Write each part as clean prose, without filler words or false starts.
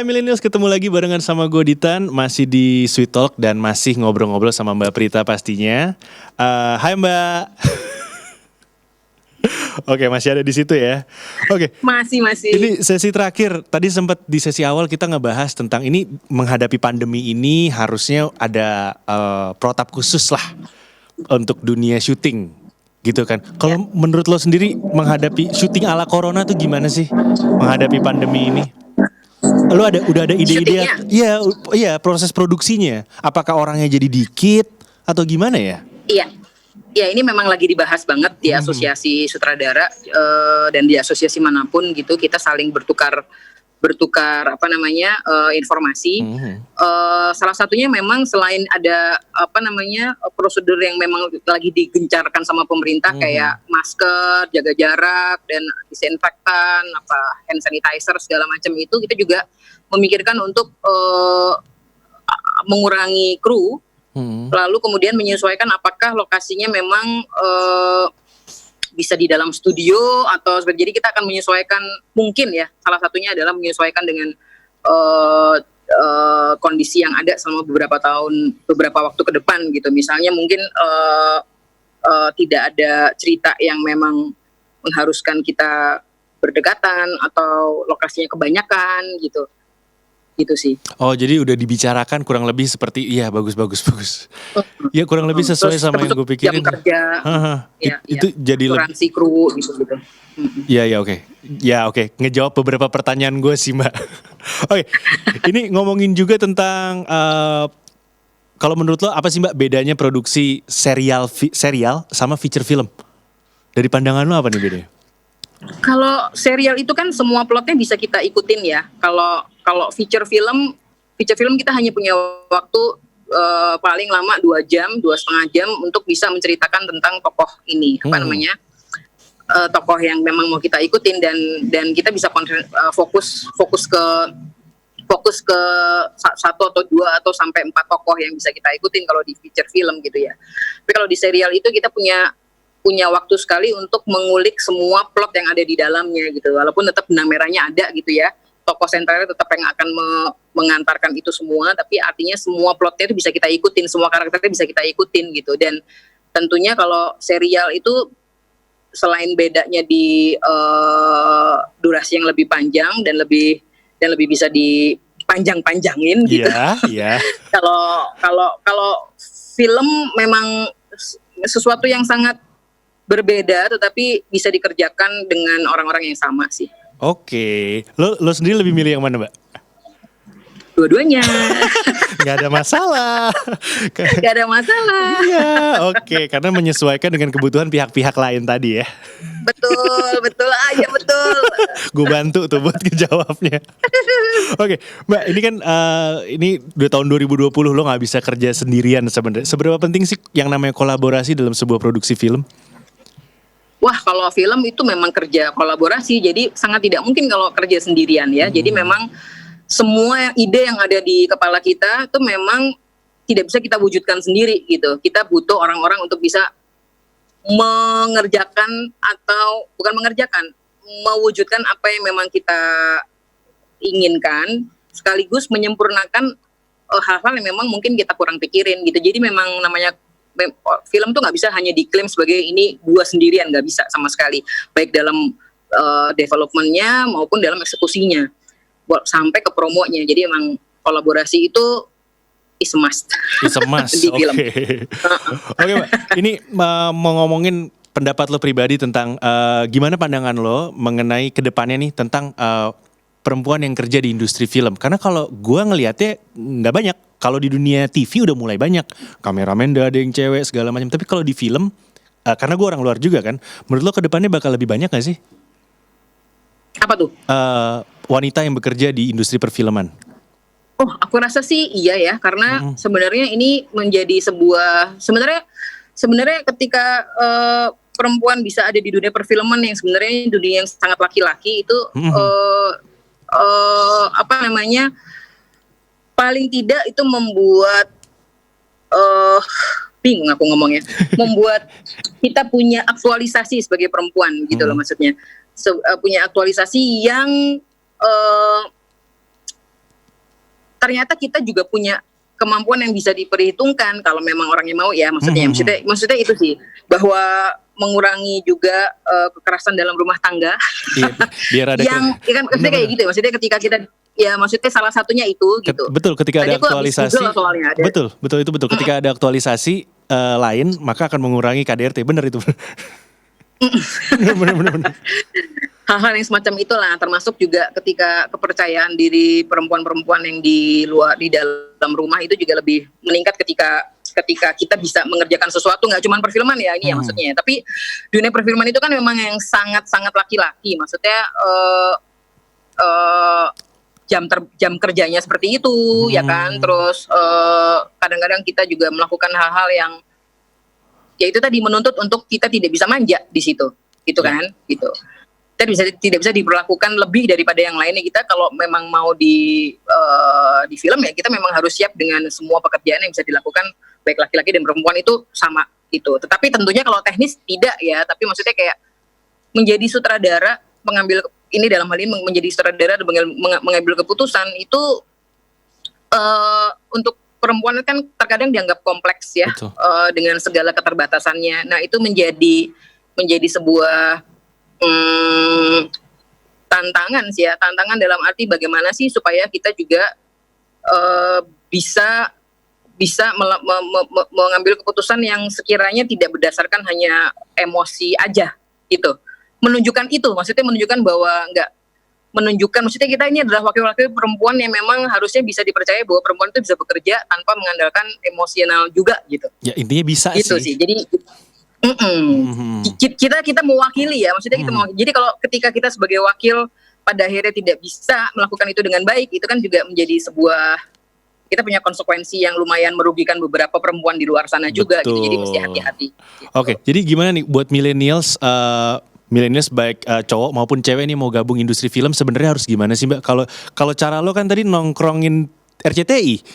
Hai Millennials, ketemu lagi barengan sama gue Ditan. Masih di Sweet Talk dan masih ngobrol-ngobrol sama Mbak Prita pastinya. Hai Mbak. Oke, masih ada di situ ya. Oke. Masih. Ini sesi terakhir. Tadi sempat di sesi awal kita ngebahas tentang ini menghadapi pandemi ini harusnya ada protap khusus lah untuk dunia syuting, gitu kan. Kalau menurut lo sendiri menghadapi syuting ala corona tuh gimana sih menghadapi pandemi ini? Lo udah ada ide-ide? Iya, proses produksinya. Apakah orangnya jadi dikit atau gimana ya? Iya, ini memang lagi dibahas banget di asosiasi sutradara dan di asosiasi manapun gitu. Kita saling bertukar informasi. Salah satunya memang selain ada prosedur yang memang lagi digencarkan sama pemerintah kayak masker, jaga jarak dan disinfektan, hand sanitizer segala macam itu, kita juga memikirkan untuk mengurangi kru. Lalu kemudian menyesuaikan apakah lokasinya memang bisa di dalam studio atau jadi kita akan menyesuaikan, mungkin ya salah satunya adalah menyesuaikan dengan kondisi yang ada selama beberapa waktu ke depan gitu. Misalnya mungkin tidak ada cerita yang memang mengharuskan kita berdekatan atau lokasinya kebanyakan gitu sih. Oh, jadi udah dibicarakan kurang lebih seperti bagus. Ya kurang lebih sesuai sama yang gue pikirin. Jam kerja. Itu jadi asuransi kru gitu. Iya, oke. Ya, oke. Ngejawab beberapa pertanyaan gue sih, Mbak. Oke. Ini ngomongin juga tentang kalau menurut lo apa sih, Mbak, bedanya produksi serial sama feature film? Dari pandangan lo apa nih bedanya? Kalau serial itu kan semua plotnya bisa kita ikutin ya. Kalau feature film kita hanya punya waktu paling lama 2 jam, 2,5 jam untuk bisa menceritakan tentang tokoh ini, tokoh yang memang mau kita ikutin dan kita bisa fokus ke 1 atau 2 atau sampai 4 tokoh yang bisa kita ikutin kalau di feature film gitu ya. Tapi kalau di serial itu kita punya waktu sekali untuk mengulik semua plot yang ada di dalamnya gitu. Walaupun tetap benang merahnya ada gitu ya. Tokoh sentralnya tetap yang akan mengantarkan itu semua, tapi artinya semua plotnya itu bisa kita ikutin, semua karakternya bisa kita ikutin gitu. Dan tentunya kalau serial itu selain bedanya di durasi yang lebih panjang dan lebih bisa dipanjang-panjangin gitu. Iya. Kalau film memang sesuatu yang sangat berbeda tetapi bisa dikerjakan dengan orang-orang yang sama sih. Oke. Lo sendiri lebih milih yang mana, Mbak? Dua-duanya. Gak ada masalah. Iya, oke. Karena menyesuaikan dengan kebutuhan pihak-pihak lain tadi ya. Betul aja, betul. Gue bantu tuh buat ngejawabnya. Oke, Mbak, ini kan ini udah tahun 2020 lo gak bisa kerja sendirian sebenarnya. Seberapa penting sih yang namanya kolaborasi dalam sebuah produksi film? Wah, kalau film itu memang kerja kolaborasi, jadi sangat tidak mungkin kalau kerja sendirian ya. Jadi memang semua ide yang ada di kepala kita itu memang tidak bisa kita wujudkan sendiri gitu. Kita butuh orang-orang untuk bisa mewujudkan apa yang memang kita inginkan, sekaligus menyempurnakan hal-hal yang memang mungkin kita kurang pikirin gitu. Jadi memang namanya film tuh nggak bisa hanya diklaim sebagai ini gua sendirian, nggak bisa sama sekali, baik dalam developmentnya maupun dalam eksekusinya sampai ke promonya. Jadi emang kolaborasi itu is a must. Oke, Mbak. Ini mau ngomongin pendapat lo pribadi tentang gimana pandangan lo mengenai kedepannya nih tentang perempuan yang kerja di industri film. Karena kalau gua ngelihatnya nggak banyak. Kalau di dunia TV udah mulai banyak, kameramen udah ada yang cewek segala macam. Tapi kalau di film, karena gue orang luar juga kan, menurut lo kedepannya bakal lebih banyak gak sih? Apa tuh? Wanita yang bekerja di industri perfilman. Oh, aku rasa sih iya ya, karena sebenarnya ini menjadi sebenarnya ketika perempuan bisa ada di dunia perfilman yang sebenarnya dunia yang sangat laki-laki itu paling tidak itu membuat bingung aku ngomongnya, membuat kita punya aktualisasi sebagai perempuan gitu loh maksudnya, punya aktualisasi yang ternyata kita juga punya kemampuan yang bisa diperhitungkan kalau memang orangnya mau ya, maksudnya itu sih, bahwa mengurangi juga kekerasan dalam rumah tangga. Iya, biar ada yang ya kan maksudnya kayak gitu ya, maksudnya ketika kita ya maksudnya salah satunya itu gitu. Betul, ketika Tadi ada aku habis aktualisasi. Google soalnya ada. Betul itu betul. Ketika ada aktualisasi lain, maka akan mengurangi KDRT. Benar itu. Benar. Hal-hal yang semacam itulah, termasuk juga ketika kepercayaan diri perempuan-perempuan yang di luar, di dalam rumah itu juga lebih meningkat ketika kita bisa mengerjakan sesuatu, nggak cuma perfilman ya ini ya maksudnya, tapi dunia perfilman itu kan memang yang sangat-sangat laki-laki, maksudnya jam kerjanya seperti itu ya kan, terus kadang-kadang kita juga melakukan hal-hal yang ya itu tadi menuntut untuk kita tidak bisa manja di situ, gitu kan, gitu. Kita tidak bisa diperlakukan lebih daripada yang lainnya. Kita kalau memang mau di film ya kita memang harus siap dengan semua pekerjaan yang bisa dilakukan baik laki-laki dan perempuan itu sama itu. Tetapi tentunya kalau teknis tidak ya, tapi maksudnya kayak menjadi sutradara, mengambil ini dalam hal ini menjadi sutradara dan mengambil keputusan itu untuk perempuan kan terkadang dianggap kompleks ya, dengan segala keterbatasannya. Nah itu menjadi sebuah tantangan sih ya, tantangan dalam arti bagaimana sih supaya kita juga bisa mengambil keputusan yang sekiranya tidak berdasarkan hanya emosi aja gitu. Menunjukkan bahwa maksudnya kita ini adalah wakil-wakil perempuan yang memang harusnya bisa dipercaya bahwa perempuan itu bisa bekerja tanpa mengandalkan emosional juga gitu. Ya intinya bisa gitu sih. Jadi kita mewakili ya, maksudnya kita mewakili. Jadi kalau ketika kita sebagai wakil pada akhirnya tidak bisa melakukan itu dengan baik, itu kan juga menjadi sebuah, kita punya konsekuensi yang lumayan merugikan beberapa perempuan di luar sana juga gitu. Jadi mesti hati-hati gitu. Oke, jadi gimana nih buat millennials baik cowok maupun cewek nih mau gabung industri film, sebenarnya harus gimana sih Mbak? Kalau cara lo kan tadi nongkrongin RCTI.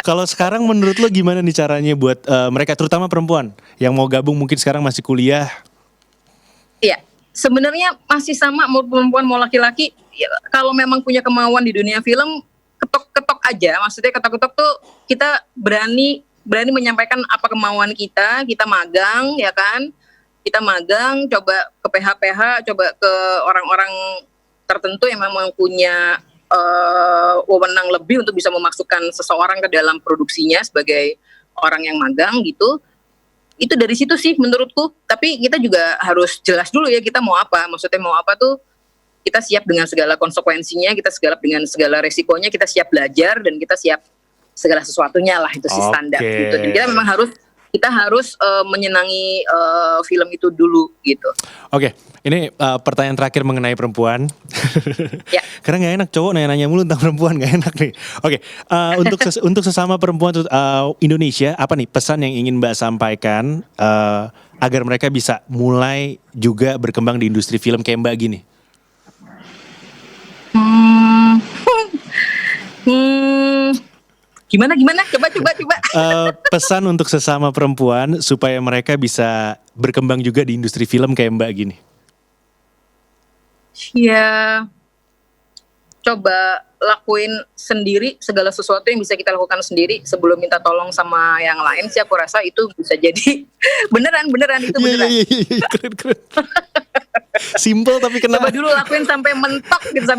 Kalau sekarang menurut lo gimana nih caranya buat mereka terutama perempuan yang mau gabung mungkin sekarang masih kuliah? Iya, sebenarnya masih sama mau perempuan mau laki-laki. Ya, kalau memang punya kemauan di dunia film, ketok-ketok aja. Maksudnya ketok-ketok tuh kita berani menyampaikan apa kemauan kita magang ya kan. Kita magang, coba ke PH, coba ke orang-orang tertentu yang memang punya wewenang lebih untuk bisa memasukkan seseorang ke dalam produksinya sebagai orang yang magang gitu. Itu dari situ sih menurutku. Tapi kita juga harus jelas dulu ya kita mau apa. Maksudnya mau apa tuh kita siap dengan segala konsekuensinya, kita siap dengan segala resikonya, kita siap belajar dan kita siap segala sesuatunya lah, itu sih standar gitu. Dan kita memang harus menyenangi film itu dulu gitu. Oke, ini pertanyaan terakhir mengenai perempuan. Ya. Karena nggak enak cowok nanya-nanya mulu tentang perempuan, nggak enak nih. Oke, untuk sesama perempuan Indonesia, apa nih pesan yang ingin Mbak sampaikan agar mereka bisa mulai juga berkembang di industri film kayak Mbak gini? Gimana? Coba. Pesan untuk sesama perempuan supaya mereka bisa berkembang juga di industri film kayak Mbak gini. Ya, coba lakuin sendiri segala sesuatu yang bisa kita lakukan sendiri sebelum minta tolong sama yang lain sih. Aku rasa itu bisa jadi beneran itu beneran. Iya, keren. Simple tapi kena. Coba dulu lakuin sampai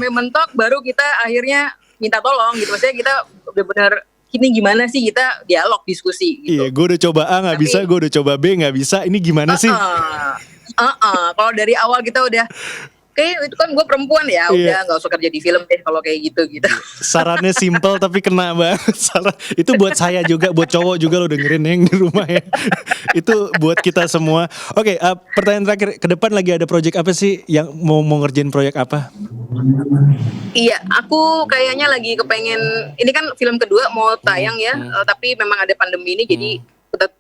mentok baru kita akhirnya minta tolong gitu. Maksudnya kita benar-benar ini gimana sih, kita dialog diskusi gitu. Iya, gue udah coba A nggak bisa, gue udah coba B nggak bisa, ini gimana sih? Kalau dari awal kita udah kayak itu kan gue perempuan ya, udah nggak usah kerja di film deh kalau kayak gitu. Sarannya simple tapi kena banget. Itu buat saya juga, buat cowok juga lo dengerin yang di rumah ya. Itu buat kita semua. Oke, pertanyaan terakhir, ke depan lagi ada proyek apa sih yang mau ngerjain proyek apa? Iya, aku kayaknya lagi kepengen, ini kan film kedua mau tayang ya, tapi memang ada pandemi ini jadi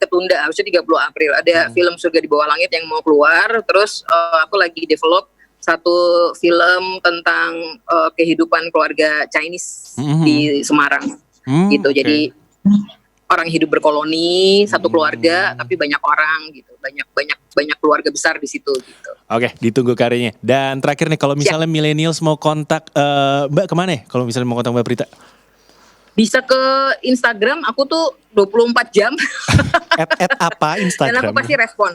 ketunda, harusnya 30 April. Ada film Surga di Bawah Langit yang mau keluar, terus aku lagi develop satu film tentang kehidupan keluarga Chinese di Semarang gitu. Okay. Jadi orang hidup berkoloni, satu keluarga tapi banyak orang gitu, banyak keluarga besar di situ gitu. Oke, ditunggu karyanya. Dan terakhir nih, kalau misalnya millennials mau kontak Mbak kemana ya? Kalau misalnya mau kontak Mbak Prita? Bisa ke Instagram, aku tuh 24 jam. At apa Instagram? Dan aku pasti respon.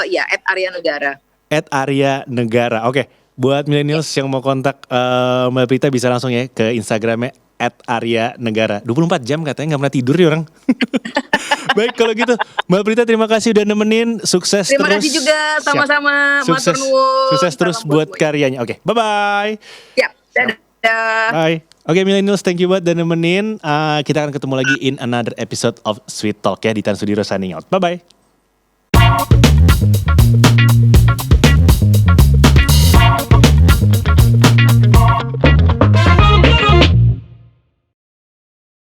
Ya, @Aryanegara. @Aryanegara. Oke, buat millennials yang mau kontak Mbak Prita bisa langsung ya ke Instagramnya @Aryanegara. 24 jam katanya, nggak pernah tidur nih orang. Baik, kalau gitu Mbak Prita terima kasih udah nemenin. Sukses Terima terus. kasih juga, sama-sama. Sukses, Matur nuwun. sukses terus Salam buat semuanya. karyanya. Oke, bye-bye. Ya, dadah. Bye. Oke, millennials, thank you buat udah nemenin. Kita akan ketemu lagi in another episode of Sweet Talk ya di Tan Sudiro signing out. Bye-bye.